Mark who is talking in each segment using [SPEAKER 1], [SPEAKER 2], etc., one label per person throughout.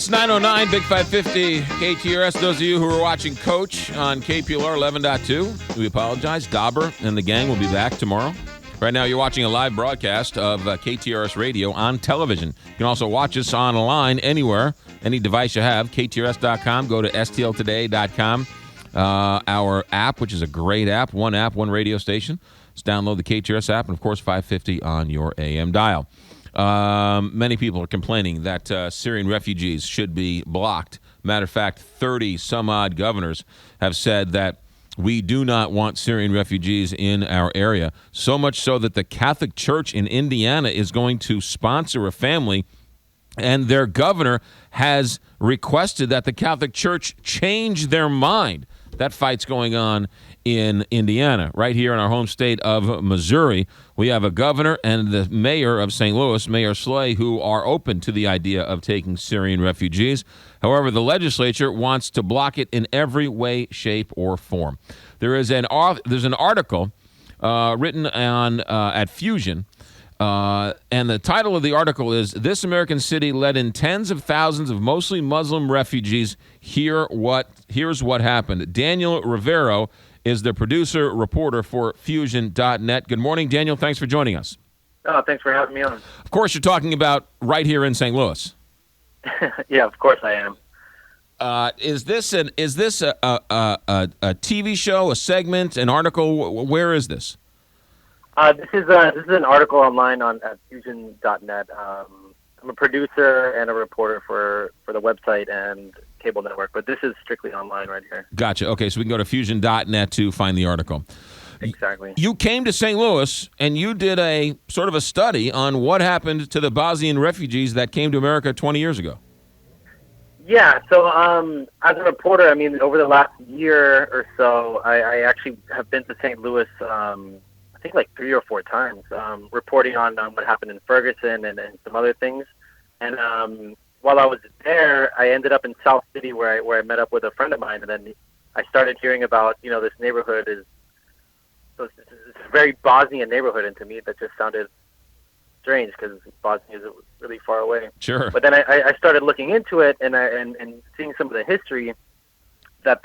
[SPEAKER 1] It's 9:09, Big 550, KTRS. Those of you who are watching Coach on KPLR 11.2, we apologize. Dauber and the gang will be back tomorrow. Right now, you're watching a live broadcast of KTRS Radio on television. You can also watch us online anywhere, any device you have, KTRS.com. Go to stltoday.com. Our app, which is a great app, one radio station. Just download the KTRS app, and, of course, 550 on your AM dial. Many people are complaining that Syrian refugees should be blocked. Matter of fact, 30-some-odd governors have said that we do not want Syrian refugees in our area, so much so that the Catholic Church in Indiana is going to sponsor a family, and their governor has requested that the Catholic Church change their mind. That fight's going on in Indiana. Right here in our home state of Missouri, we have a governor and the mayor of St. Louis, Mayor Slay, who are open to the idea of taking Syrian refugees. However, the legislature wants to block it in every way, shape, or form. There's an article written on at Fusion, and the title of the article is, "This American City Let in Tens of Thousands of Mostly Muslim Refugees. Here's what happened." Daniel Rivero is the producer, reporter for Fusion.net. Good morning, Daniel. Thanks for joining us.
[SPEAKER 2] Oh, thanks for having me on.
[SPEAKER 1] Of course, you're talking about right here in St. Louis.
[SPEAKER 2] Yeah, of course I am.
[SPEAKER 1] Is this a TV show, a segment, an article? Where is this?
[SPEAKER 2] This is an article online at Fusion.net. I'm a producer and a reporter for the website and cable network, but this is strictly online right here.
[SPEAKER 1] Gotcha. Okay, so we can go to Fusion.net to find the article.
[SPEAKER 2] Exactly.
[SPEAKER 1] You came to St. Louis and you did a sort of a study on what happened to the Bosnian refugees that came to America 20 years ago.
[SPEAKER 2] Yeah, so as a reporter, I mean, over the last year or so, I actually have been to St. Louis, I think like 3 or 4 times, reporting on what happened in Ferguson and some other things. And while I was there, I ended up in South City where I met up with a friend of mine, and then I started hearing about, this neighborhood is a very Bosnian neighborhood, and to me that just sounded strange because Bosnia is really far away.
[SPEAKER 1] Sure.
[SPEAKER 2] But then I started looking into it and seeing some of the history that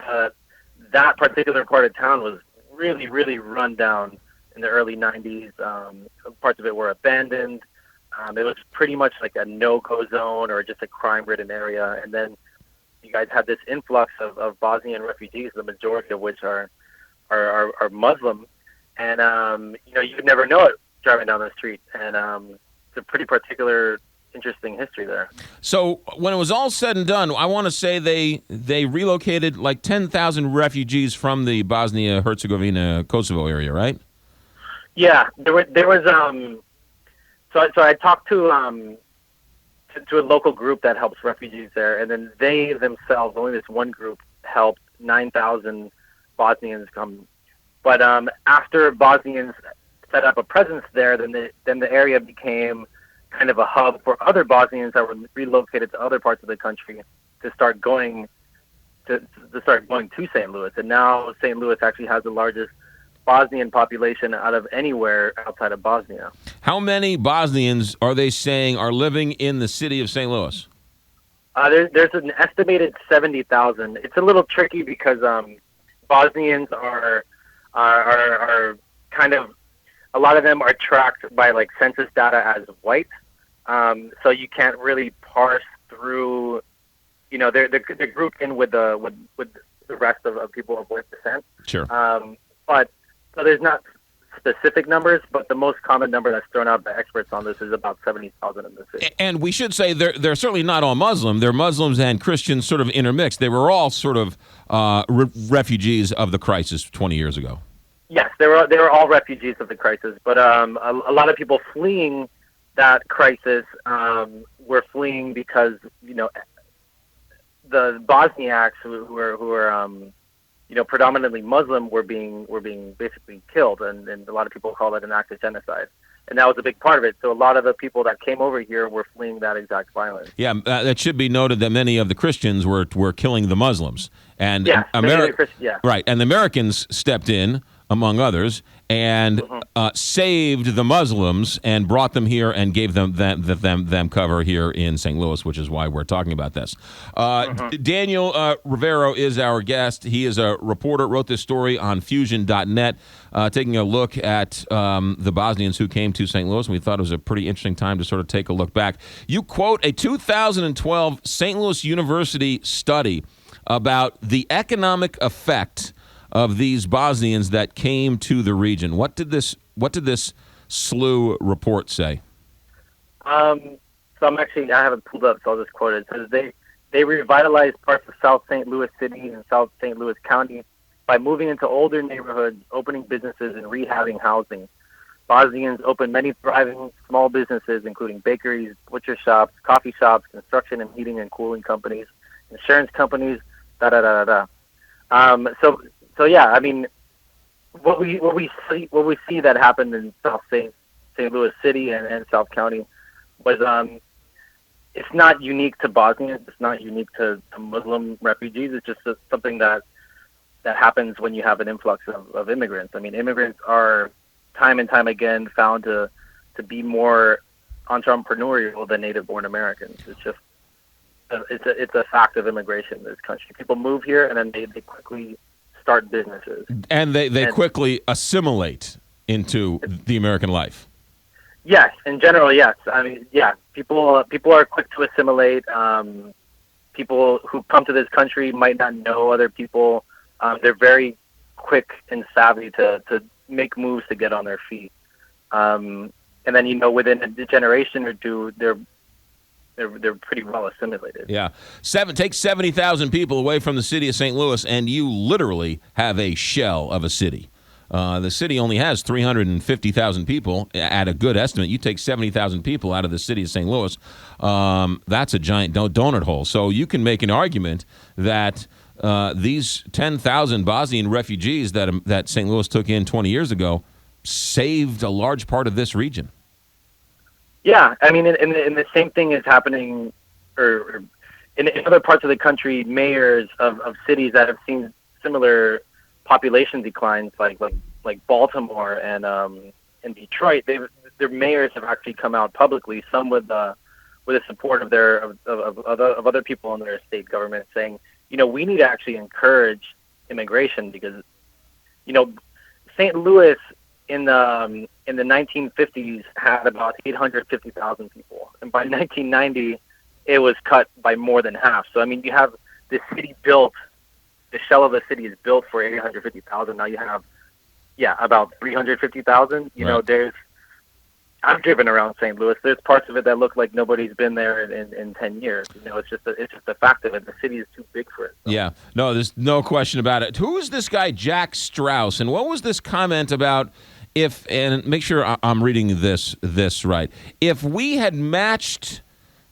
[SPEAKER 2] that particular part of town was really, really run down in the early 90s. Parts of it were abandoned. It was pretty much like a no-go zone or just a crime-ridden area. And then you guys had this influx of Bosnian refugees, the majority of which are Muslim. And, you would never know it driving down the street. And it's a pretty particular, interesting history there.
[SPEAKER 1] So when it was all said and done, I want to say they relocated like 10,000 refugees from the Bosnia-Herzegovina, Kosovo area, right?
[SPEAKER 2] Yeah, there was. So I talked to a local group that helps refugees there, and then they themselves, only this one group, helped 9,000 Bosnians come. But after Bosnians set up a presence there, then the area became kind of a hub for other Bosnians that were relocated to other parts of the country to start going to St. Louis. And now St. Louis actually has the largest Bosnian population out of anywhere outside of Bosnia.
[SPEAKER 1] How many Bosnians are they saying are living in the city of St. Louis?
[SPEAKER 2] There's an estimated 70,000. It's a little tricky because Bosnians are kind of, a lot of them are tracked by like census data as white, so you can't really parse through. They're grouped in with the rest of people of white descent.
[SPEAKER 1] Sure.
[SPEAKER 2] So there's not specific numbers, but the most common number that's thrown out by experts on this is about 70,000 in the city.
[SPEAKER 1] And we should say they're certainly not all Muslim. They're Muslims and Christians sort of intermixed. They were all sort of refugees of the crisis 20 years ago.
[SPEAKER 2] Yes, they were all refugees of the crisis, but a lot of people fleeing that crisis were fleeing because the Bosniaks who were predominantly Muslim were being basically killed, and a lot of people call that an act of genocide. And that was a big part of it. So a lot of the people that came over here were fleeing that exact violence.
[SPEAKER 1] Yeah, that should be noted that many of the Christians were killing the Muslims, and
[SPEAKER 2] yeah,
[SPEAKER 1] right, and the Americans stepped in among others, and saved the Muslims and brought them here and gave them cover here in St. Louis, which is why we're talking about this. Daniel Rivero is our guest. He is a reporter, wrote this story on Fusion.net, taking a look at the Bosnians who came to St. Louis, and we thought it was a pretty interesting time to sort of take a look back. You quote a 2012 St. Louis University study about the economic effect of these Bosnians that came to the region. What did this SLU report say?
[SPEAKER 2] So I haven't pulled up, so I'll just quote it. It says they revitalized parts of South St. Louis City and South St. Louis County by moving into older neighborhoods, opening businesses, and rehabbing housing. Bosnians opened many thriving small businesses, including bakeries, butcher shops, coffee shops, construction and heating and cooling companies, insurance companies, So yeah, I mean, what we see that happened in South St. Louis City and South County was it's not unique to Bosnians. It's not unique to Muslim refugees. It's just something that happens when you have an influx of immigrants. I mean, immigrants are time and time again found to be more entrepreneurial than native-born Americans. It's just it's a fact of immigration in this country. People move here and then they quickly start businesses. And they quickly
[SPEAKER 1] assimilate into the American life.
[SPEAKER 2] Yes, in general, yes. I mean, yeah, people are quick to assimilate. People who come to this country might not know other people. They're very quick and savvy to make moves to get on their feet. And then, within a generation or two, they're pretty well assimilated.
[SPEAKER 1] Yeah. Take 70,000 people away from the city of St. Louis, and you literally have a shell of a city. The city only has 350,000 people at a good estimate. You take 70,000 people out of the city of St. Louis, that's a giant donut hole. So you can make an argument that these 10,000 Bosnian refugees that St. Louis took in 20 years ago saved a large part of this region.
[SPEAKER 2] Yeah, I mean, and the same thing is happening, or in other parts of the country. Mayors of cities that have seen similar population declines, like Baltimore and Detroit, their mayors have actually come out publicly, some with the support of other people in their state government, saying, we need to actually encourage immigration because, St. Louis in the 1950s had about 850,000 people, and by 1990 it was cut by more than half. So I mean, you have the city built, the shell of the city is built for 850,000. Now you have about 350,000. Right. I've driven around St. Louis. There's parts of it that look like nobody's been there in 10 years. It's just a fact of it. The city is too big for it. So.
[SPEAKER 1] Yeah, no, there's no question about it. Who is this guy, Jack Strauss, and what was this comment about? And make sure I'm reading this right. If we had matched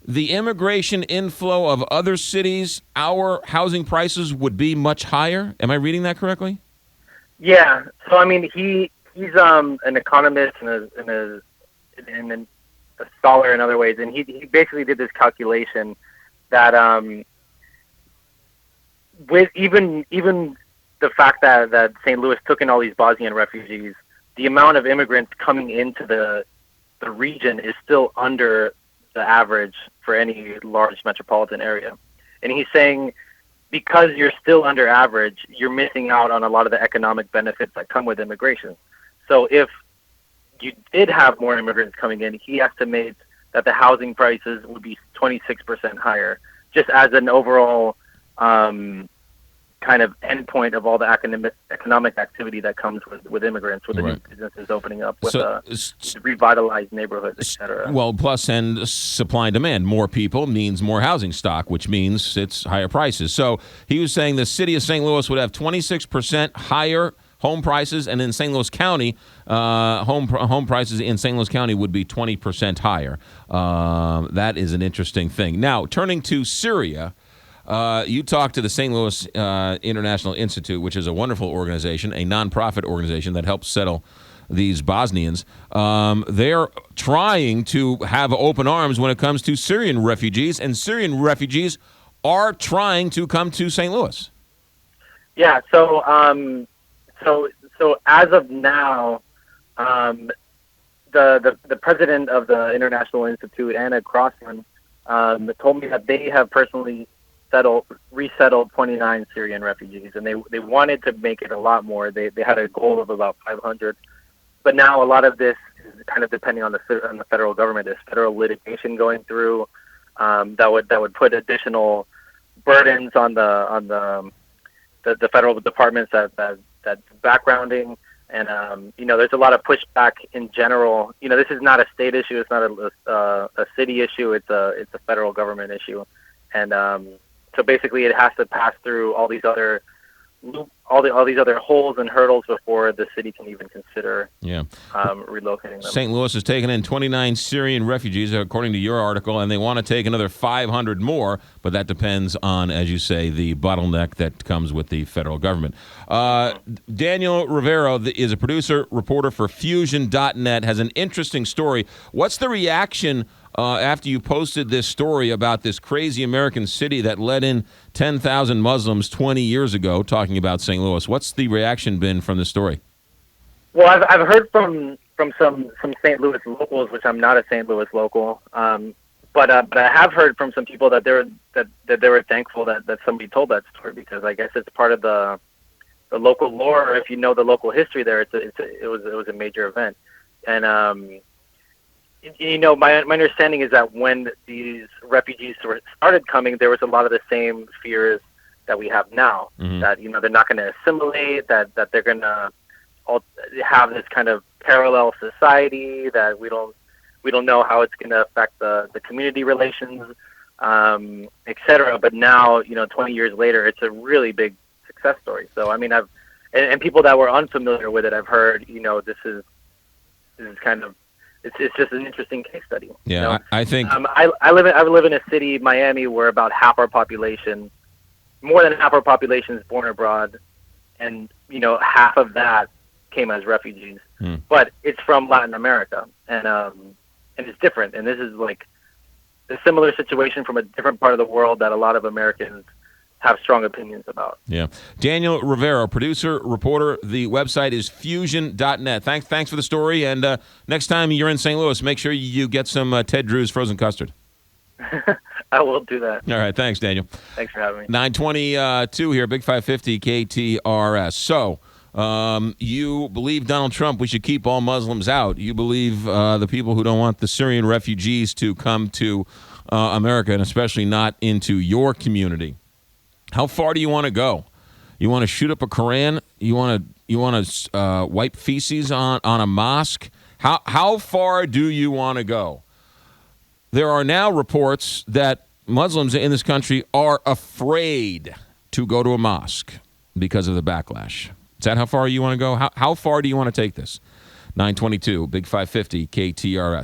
[SPEAKER 1] the immigration inflow of other cities, our housing prices would be much higher. Am I reading that correctly?
[SPEAKER 2] Yeah. So I mean, he's an economist and a scholar in other ways, and he basically did this calculation that with even the fact that St. Louis took in all these Bosnian refugees, the amount of immigrants coming into the region is still under the average for any large metropolitan area. And he's saying because you're still under average, you're missing out on a lot of the economic benefits that come with immigration. So if you did have more immigrants coming in, he estimates that the housing prices would be 26% higher, just as an overall kind of endpoint of all the economic activity that comes with immigrants, with the new businesses opening up, with revitalized neighborhoods, et cetera.
[SPEAKER 1] Well, plus and supply and demand. More people means more housing stock, which means it's higher prices. So he was saying the city of St. Louis would have 26% higher home prices, and in St. Louis County, home prices in St. Louis County would be 20% higher. That is an interesting thing. Now, turning to Syria, you talked to the St. Louis International Institute, which is a wonderful organization, a nonprofit organization that helps settle these Bosnians. They're trying to have open arms when it comes to Syrian refugees, and Syrian refugees are trying to come to St. Louis.
[SPEAKER 2] Yeah, so So as of now, the president of the International Institute, Anna Crossland, told me that they have personally resettled 29 Syrian refugees, and they wanted to make it a lot more. They had a goal of about 500, but now a lot of this is kind of depending on the federal government. There's federal litigation going through that would put additional burdens on the federal departments that backgrounding. And there's a lot of pushback in general. This is not a state issue. It's not a city issue. It's a federal government issue. And so basically, it has to pass through all these other holes and hurdles before the city can even consider relocating them.
[SPEAKER 1] St. Louis has taken in 29 Syrian refugees, according to your article, and they want to take another 500 more, but that depends on, as you say, the bottleneck that comes with the federal government. Daniel Rivero is a producer, reporter for Fusion.net, has an interesting story. What's the reaction after you posted this story about this crazy American city that let in 10,000 Muslims 20 years ago, talking about St. Louis? What's the reaction been from the story?
[SPEAKER 2] Well, I've heard from some St. Louis locals, which I'm not a St. Louis local, but I have heard from some people that they were thankful that somebody told that story, because I guess it's part of the local lore. Or if you know the local history there, it was a major event. And my understanding is that when these refugees started coming, there was a lot of the same fears that we have now. Mm-hmm. That they're not going to assimilate, that they're going to have this kind of parallel society, that we don't know how it's going to affect the community relations, etc. But now, 20 years later, it's a really big success story. So I mean, and people that were unfamiliar with it, I've heard, this is kind of. It's just an interesting case study.
[SPEAKER 1] Yeah, I think
[SPEAKER 2] I live in a city, Miami, where about more than half our population is born abroad, and half of that came as refugees. But it's from Latin America, and it's different. And this is like a similar situation from a different part of the world that a lot of Americans have strong opinions about.
[SPEAKER 1] Yeah. Daniel Rivero, producer, reporter. The website is fusion.net. Thanks for the story. And next time you're in St. Louis, make sure you get some Ted Drew's frozen custard.
[SPEAKER 2] I will do that.
[SPEAKER 1] All right. Thanks, Daniel.
[SPEAKER 2] Thanks for having me.
[SPEAKER 1] 922 here, Big 550 KTRS. So you believe Donald Trump, we should keep all Muslims out. You believe the people who don't want the Syrian refugees to come to America, and especially not into your community. How far do you want to go? You want to shoot up a Koran? You want to wipe feces on a mosque? How far do you want to go? There are now reports that Muslims in this country are afraid to go to a mosque because of the backlash. Is that how far you want to go? How far do you want to take this? 922, Big 550, KTRS.